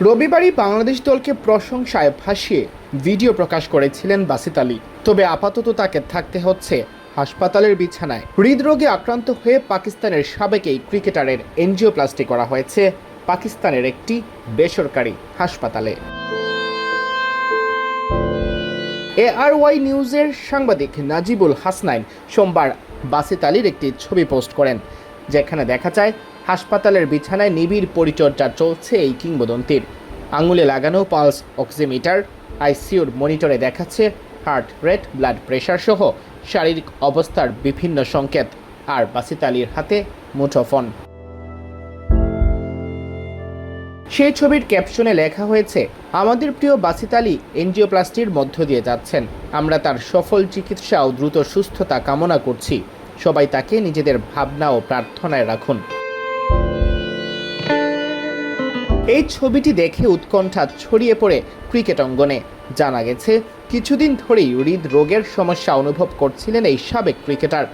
রবিবারই বাংলাদেশ দলকে প্রশংসায় ভাসিয়ে ভিডিও প্রকাশ করেছিলেন বাসিত আলী। তবে আপাতত তাকে থাকতে হচ্ছে হাসপাতালের বিছানায়। হৃদরোগে আক্রান্ত হয়ে পাকিস্তানের সাবেক এই ক্রিকেটারের এনজিওপ্লাস্টি করা হয়েছে পাকিস্তানের একটি বেসরকারি হাসপাতালে। ARY নিউজের সাংবাদিক নাজিবুল হাসনাইন সোমবার বাসিত আলীর একটি ছবি পোস্ট করেন, যেখানে দেখা যায় হাসপাতালের বিছানায় নিবিড় পরিচর্যা চলছে এই কিংবদন্তির। আঙুলে লাগানো পালস অক্সিমিটার, আইসিইউর মনিটরে দেখাচ্ছে হার্ট রেট, ব্লাড প্রেশার সহ শারীরিক অবস্থার বিভিন্ন সংকেত। আর বাসিত আলীর হাতে মুঠোফোন। সেই ছবির ক্যাপশনে লেখা হয়েছে, আমাদের প্রিয় বাসিত আলী এনজিওপ্লাস্টির মধ্য দিয়ে যাচ্ছেন। আমরা তার সফল চিকিৎসা ও দ্রুত সুস্থতা কামনা করছি। সবাই তাকে নিজেদের ভাবনা ও প্রার্থনায় রাখুন। এই ছবিটি দেখে উৎকণ্ঠা ছড়িয়ে পড়ে ক্রিকেট অঙ্গনে। জানা গেছে, কিছুদিন ধরেই হৃদরোগের সমস্যা অনুভব করছিলেন এই সাবেক ক্রিকেটার।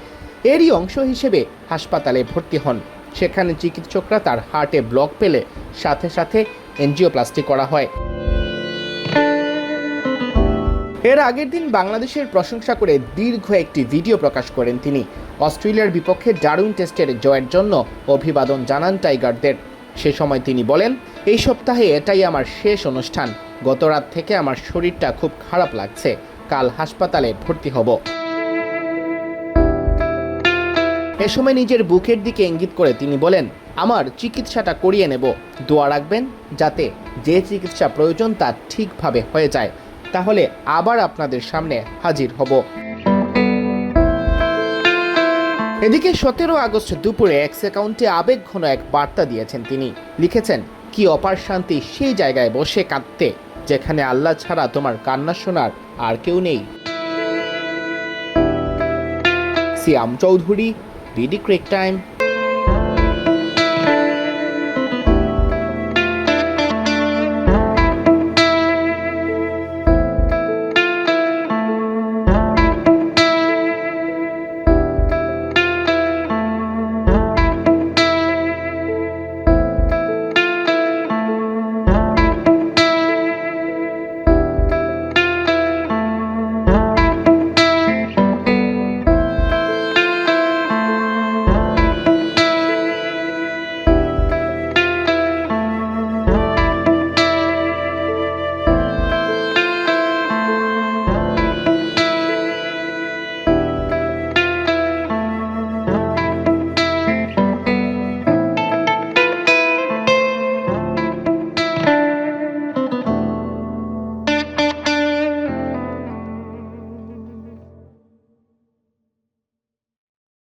এরই অংশ হিসেবে হাসপাতালে ভর্তি হন। সেখানে চিকিৎসকরা তার হার্টে ব্লক পেলে সাথে সাথে এনজিওপ্লাস্টি করা হয়। এর আগের দিন বাংলাদেশের প্রশংসা করে দীর্ঘ একটি ভিডিও প্রকাশ করেন তিনি। অস্ট্রেলিয়ার বিপক্ষে ডারউইন টেস্টের জয়ের জন্য অভিবাদন জানান টাইগারদের। সে সময় তিনি বলেন, এই সপ্তাহে এটাই আমার শেষ অনুষ্ঠান। গত রাত থেকে আমার শরীরটা খুব খারাপ লাগছে। কাল হাসপাতালে ভর্তি হব। এ সময় নিজের বুকের দিকে ইঙ্গিত করে তিনি বলেন, আমার চিকিৎসাটা করিয়ে নেব। দোয়া রাখবেন যাতে যে চিকিৎসা প্রয়োজন তা ঠিকভাবে হয়ে যায়, তাহলে আবার আপনাদের সামনে হাজির হব। এদিকে 17 আগস্ট দুপুরে এক্স অ্যাকাউন্টে আবেগঘন এক বার্তা দিয়েছেন তিনি। লিখেছেন, কি অপার শান্তি সেই জায়গায় বসে কাঁদতে, যেখানে আল্লাহ ছাড়া তোমার কান্না শোনার আর কেউ নেই। সিয়াম চৌধুরী, বিডি ক্রিক টাইম।